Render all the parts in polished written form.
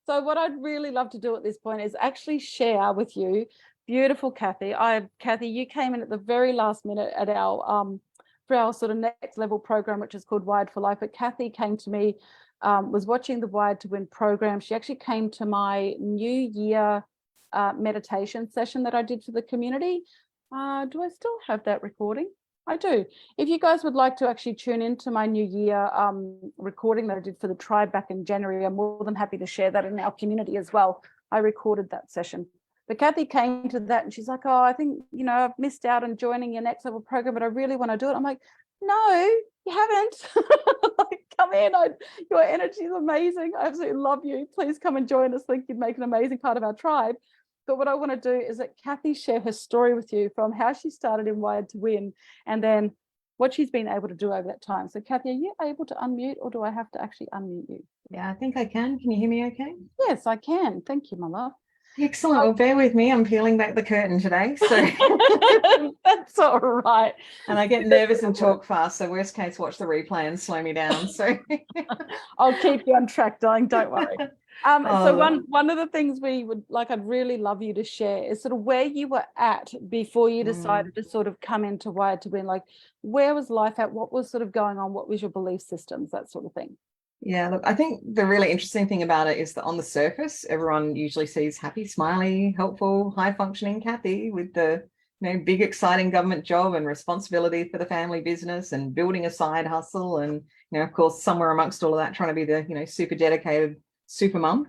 So what I'd really love to do at this point is actually share with you, beautiful Cathi. Cathi, you came in at the very last minute at our for our sort of next level program, which is called Wired for Life. But Cathi came to me, was watching the Wired to Win program. She actually came to my New Year meditation session that I did for the community. Do I still have that recording? I do. If you guys would like to actually tune into my New Year recording that I did for the tribe back in January, I'm more than happy to share that in our community as well. I recorded that session. But Cathi came to that and she's like, oh, I think, I've missed out on joining your next level program, but I really want to do it. I'm like, no, you haven't. Like, come in. Your energy is amazing. I absolutely love you. Please come and join us. I think you'd make an amazing part of our tribe. But what I want to do is that Cathi share her story with you from how she started in Wired to Win and then what she's been able to do over that time. So Cathi, are you able to unmute or do I have to actually unmute you? Yeah, I think I can. Can you hear me okay? Yes, I can. Thank you, my love. Excellent. Well, bear with me. I'm peeling back the curtain today. So that's all right. And I get nervous and talk fast. So worst case, watch the replay and slow me down. So I'll keep you on track, darling. Don't worry. So one of the things I'd really love you to share is sort of where you were at before you decided to sort of come into Wired to Win. Like, where was life at? What was sort of going on? What was your belief systems? That sort of thing. Yeah, look, I think the really interesting thing about it is that on the surface, everyone usually sees happy, smiley, helpful, high-functioning Cathi with the big, exciting government job and responsibility for the family business and building a side hustle. And, of course, somewhere amongst all of that, trying to be the, super dedicated super mum.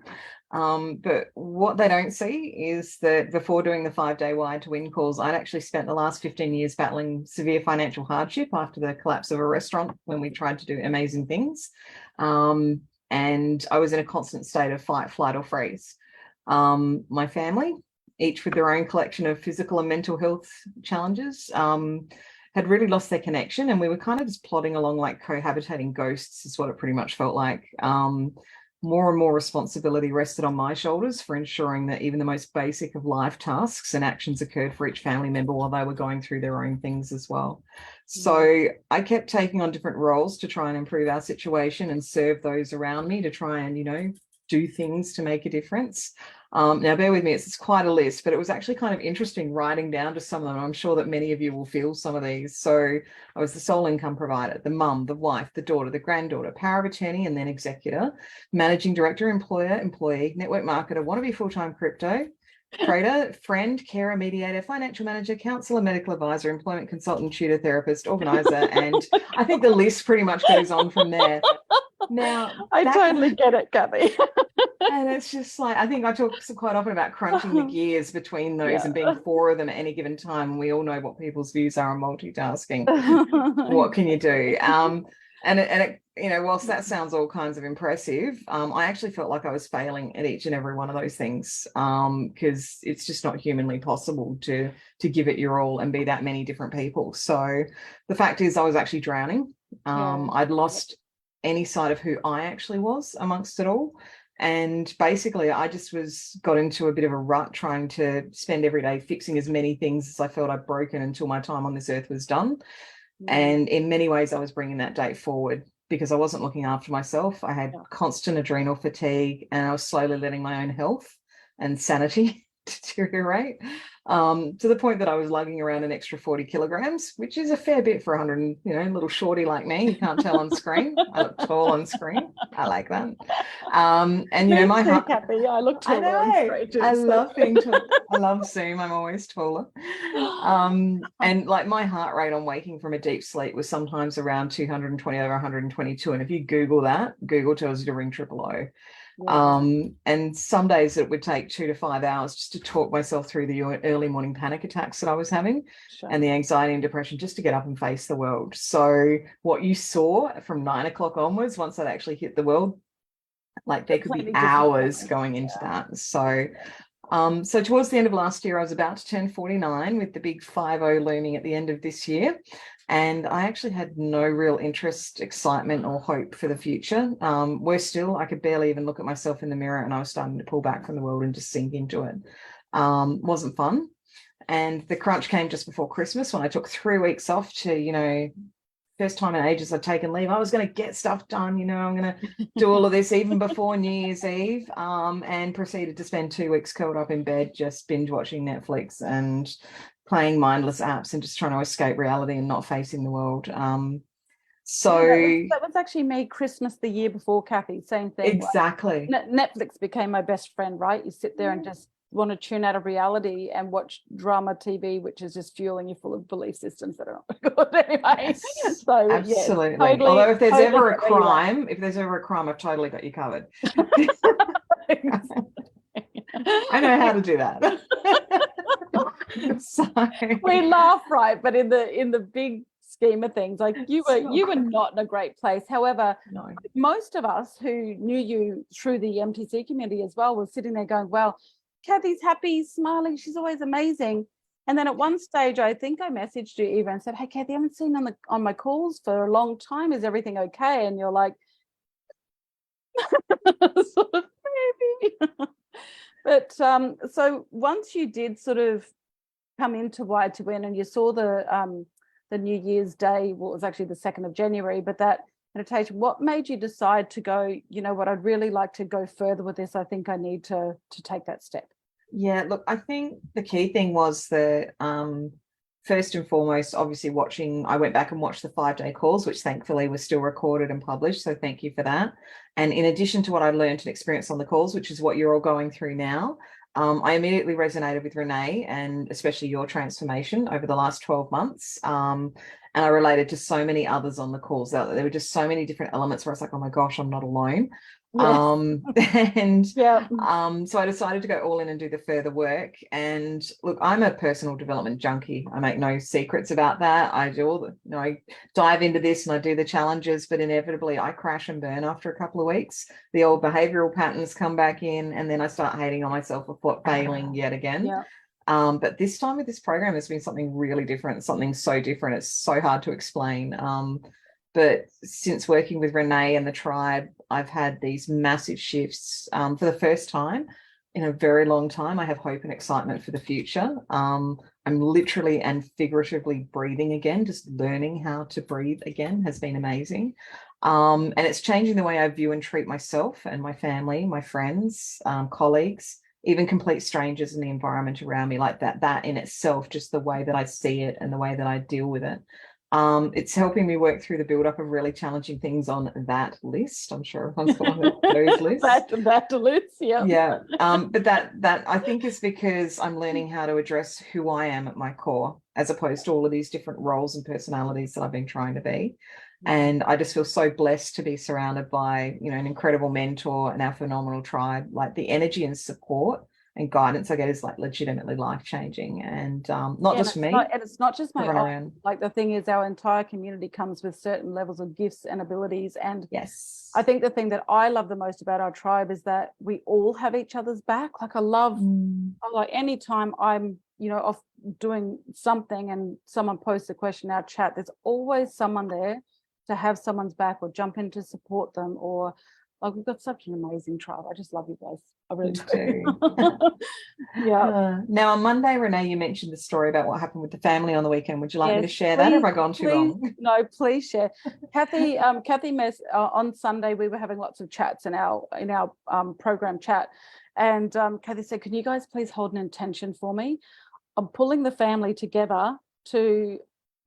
But what they don't see is that before doing the 5-day Wired to Win calls, I'd actually spent the last 15 years battling severe financial hardship after the collapse of a restaurant when we tried to do amazing things. And I was in a constant state of fight, flight, or freeze. My family, each with their own collection of physical and mental health challenges, had really lost their connection, and we were kind of just plodding along like cohabitating ghosts is what it pretty much felt like. More and more responsibility rested on my shoulders for ensuring that even the most basic of life tasks and actions occurred for each family member while they were going through their own things as well. So I kept taking on different roles to try and improve our situation and serve those around me to try and, do things to make a difference. Now, bear with me, it's quite a list, but it was actually kind of interesting writing down to some of them. I'm sure that many of you will feel some of these. So I was the sole income provider, the mum, the wife, the daughter, the granddaughter, power of attorney, and then executor, managing director, employer, employee, network marketer, wannabe full-time crypto, trader, friend, carer, mediator, financial manager, counselor, medical advisor, employment consultant, tutor, therapist, organizer, and I think the list pretty much goes on from there. Now, I totally get it, Cathi. And it's just like, I think I talk quite often about crunching the gears between those and being 4 of them at any given time. And we all know what people's views are on multitasking. What can you do? And it, whilst that sounds all kinds of impressive, I actually felt like I was failing at each and every one of those things, because it's just not humanly possible to give it your all and be that many different people. So the fact is I was actually drowning. I'd lost any sight of who I actually was amongst it all. And basically, I just got into a bit of a rut trying to spend every day fixing as many things as I felt I'd broken until my time on this earth was done. And in many ways, I was bringing that date forward because I wasn't looking after myself. I had constant adrenal fatigue, and I was slowly letting my own health and sanity deteriorate, to the point that I was lugging around an extra 40 kilograms, which is a fair bit for 100, little shorty like me. You can't tell on screen. I look tall on screen. I like that. And my heart. Cathi, I look taller on screen too. I love being tall. I love Zoom. I'm always taller. And like my heart rate on waking from a deep sleep was sometimes around 220 over 122. And if you Google that, Google tells you to ring 000. And some days it would take 2 to 5 hours just to talk myself through the early morning panic attacks that I was having and the anxiety and depression just to get up and face the world. So what you saw from 9 o'clock onwards, once I'd actually hit the world, like there could be hours going into that. So towards the end of last year, I was about to turn 49 with the big 50 looming at the end of this year. And I actually had no real interest, excitement, or hope for the future. Worse still, I could barely even look at myself in the mirror, and I was starting to pull back from the world and just sink into it. Wasn't fun. And the crunch came just before Christmas when I took 3 weeks off to, first time in ages I'd taken leave. I was going to get stuff done, you know, I'm going to do all of this even before New Year's Eve, and proceeded to spend 2 weeks curled up in bed, just binge watching Netflix and playing mindless apps and just trying to escape reality and not facing the world. So that was actually me Christmas the year before, Cathi. Same thing. Exactly. Like, Netflix became my best friend, right? You sit there and just want to tune out of reality and watch drama TV, which is just fueling you full of belief systems that are not good anyway. Yes, so absolutely. Yeah, totally, although if there's totally ever a crime, I've totally got you covered. I know how to do that. So we laugh, right? But in the big scheme of things, like you were not in a great place. However, no. Most of us who knew you through the MTC community as well were sitting there going, well, Cathy's happy, smiling, she's always amazing. And then at one stage, I think I messaged you even and said, hey, Cathi, I haven't seen on my calls for a long time. Is everything okay? And you're like, sort of, maybe. But so once you did sort of come into Wired to Win and you saw the New Year's Day, well, it was actually the 2nd of January, but that meditation, what made you decide to go, you know what, I'd really like to go further with this. I think I need to take that step. Yeah, look, I think the key thing was that first and foremost, obviously I went back and watched the 5-day calls, which thankfully was still recorded and published. So thank you for that. And in addition to what I learned and experienced on the calls, which is what you're all going through now, I immediately resonated with Renae and especially your transformation over the last 12 months. And I related to so many others on the calls. There were just so many different elements where I was like, oh my gosh, I'm not alone. Yes. So I decided to go all in and do the further work. And look, I'm a personal development junkie. I make no secrets about that. I do I dive into this and I do the challenges, but inevitably I crash and burn after a couple of weeks. The old behavioral patterns come back in, and then I start hating on myself for failing yet again. Yeah. But this time with this program, it's been something really different, something so different. It's so hard to explain. But since working with Renae and the tribe, I've had these massive shifts. For the first time in a very long time, I have hope and excitement for the future. I'm literally and figuratively breathing again. Just learning how to breathe again has been amazing. And it's changing the way I view and treat myself and my family, my friends, colleagues, even complete strangers in the environment around me. Like that in itself, just the way that I see it and the way that I deal with it. It's helping me work through the build-up of really challenging things on that list. I'm sure everyone's got one of those lists. that list, yeah. Yeah. But that I think is because I'm learning how to address who I am at my core, as opposed to all of these different roles and personalities that I've been trying to be. And I just feel so blessed to be surrounded by, you know, an incredible mentor and our phenomenal tribe. Like the energy and support and guidance I get is like legitimately life-changing, and not just for me. And it's not just my own. Like the thing is, our entire community comes with certain levels of gifts and abilities. And yes, I think the thing that I love the most about our tribe is that we all have each other's back. Like I love, like anytime I'm, you know, off doing something and someone posts a question in our chat, there's always someone there to have someone's back or jump in to support them. Or like we've got such an amazing tribe. I just love you guys. I really do. Yeah. Now on Monday, Renae, you mentioned the story about what happened with the family on the weekend. Would you like me to share that, or have I gone too long? No, please share. Cathi, on Sunday we were having lots of chats in our program chat, and Cathi said, "Can you guys please hold an intention for me? I'm pulling the family together to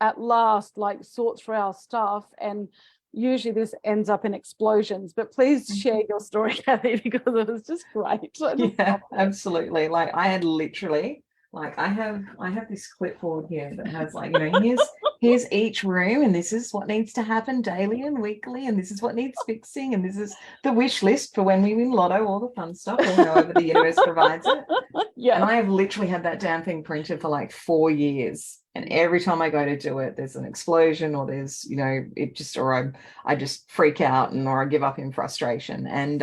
at last like sort through our stuff, and usually this ends up in explosions, but please share your story, Cathi, because it was just great." Yeah, absolutely. Like I had literally, like I have this clipboard here that has like, you know, here's each room, and this is what needs to happen daily and weekly, and this is what needs fixing, and this is the wish list for when we win lotto, all the fun stuff, or however the universe provides it. Yeah. And I have literally had that damn thing printed for like 4 years. And every time I go to do it, there's an explosion, or there's, you know, I just freak out, or I give up in frustration. And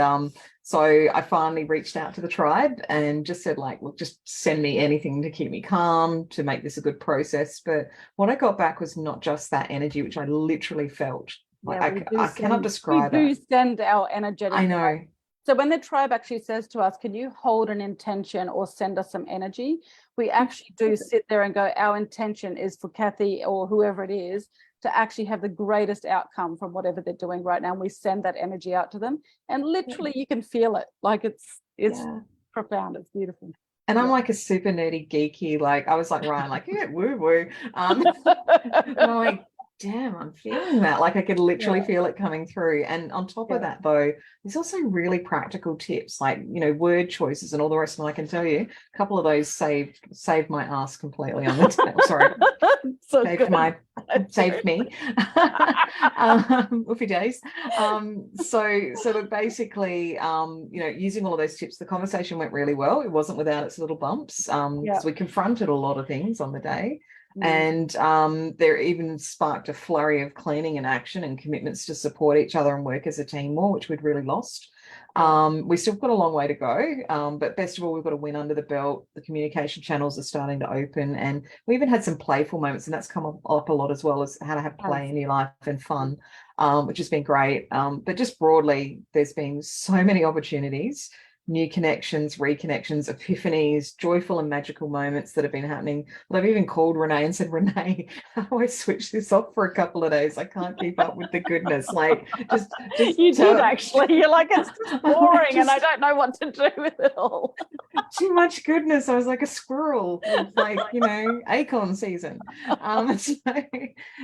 so I finally reached out to the tribe and just said, like, look, just send me anything to keep me calm, to make this a good process. But what I got back was not just that energy, which I literally felt. Like I cannot describe it. We do send our energetic. I know. So when the tribe actually says to us, can you hold an intention or send us some energy? We actually do sit there and go, our intention is for Cathi or whoever it is to actually have the greatest outcome from whatever they're doing right now. And we send that energy out to them, and literally you can feel it. Like it's profound. It's beautiful. And I'm like a super nerdy geeky, like I was like Ryan, like, yeah, woo woo. And I'm like, damn, I'm feeling that. Like I could literally feel it coming through. And on top of that, though, there's also really practical tips, like, you know, word choices and all the rest. And I can tell you, a couple of those saved my ass completely on the sorry. Saved me. Woofy days. So look, basically, you know, using all of those tips, the conversation went really well. It wasn't without its little bumps. So we confronted a lot of things on the day. And there even sparked a flurry of cleaning and action and commitments to support each other and work as a team more, which we'd really lost. We still got a long way to go, but best of all, we've got a win under the belt. The communication channels are starting to open, and we even had some playful moments, and that's come up a lot as well, as how to have play in your life and fun, which has been great. But just broadly, there's been so many opportunities, new connections, reconnections, epiphanies, joyful and magical moments that have been happening. Well, I've even called Renae and said, Renae, how do I switch this off for a couple of days? I can't keep up with the goodness. Like, just you did actually. You're like, it's just boring, and I don't know what to do with it all. Too much goodness. I was like a squirrel with, like, you know, acorn season.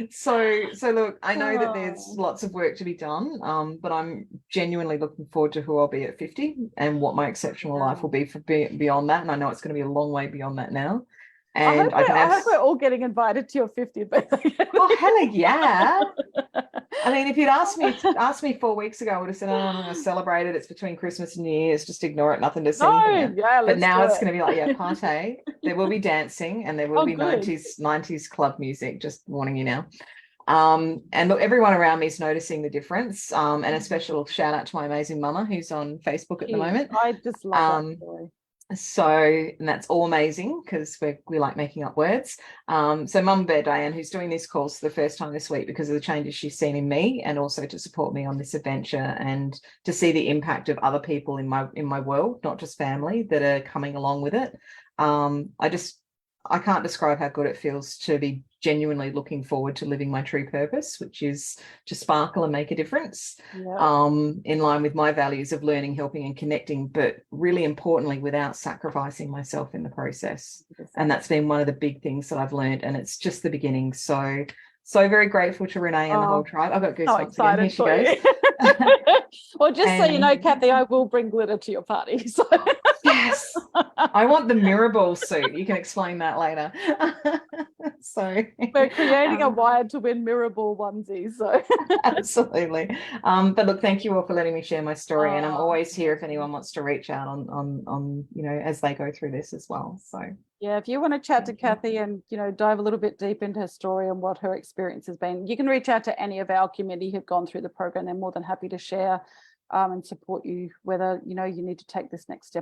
So look, I know that there's lots of work to be done, but I'm genuinely looking forward to who I'll be at 50 and what my exceptional life will be for beyond that. And I know it's going to be a long way beyond that now. And I hope we're all getting invited to your 50th birthday. Oh, hell yeah. I mean, if you'd asked me 4 weeks ago, I would have said, oh, I'm going to celebrate it. It's between Christmas and New Year's. Just ignore it. Nothing to see here. But now it's going to be like, party. There will be dancing, and there will be 90s club music. Just warning you now. And look, everyone around me is noticing the difference. And a special shout out to my amazing mama, who's on Facebook at the moment. I just love that story. So, and that's all amazing, because we like making up words. So Mum Bear Diane, who's doing this course for the first time this week because of the changes she's seen in me, and also to support me on this adventure and to see the impact of other people in my world, not just family, that are coming along with it. I can't describe how good it feels to be genuinely looking forward to living my true purpose, which is to sparkle and make a difference, in line with my values of learning, helping and connecting, but really importantly, without sacrificing myself in the process. And that's been one of the big things that I've learned, and it's just the beginning. So very grateful to Renae and the whole tribe. I've got goosebumps again. Here she goes. Well, just so you know, Cathi, I will bring glitter to your party. So. Yes, I want the Mirrorball suit. You can explain that later. So we're creating a Wired to Win Mirrorball onesie. So absolutely. But look, thank you all for letting me share my story, and I'm always here if anyone wants to reach out on you know, as they go through this as well. So yeah, if you want to chat to Cathi and, you know, dive a little bit deep into her story and what her experience has been, you can reach out to any of our community who've gone through the program. They're more than happy to share and support you, whether, you know, you need to take this next step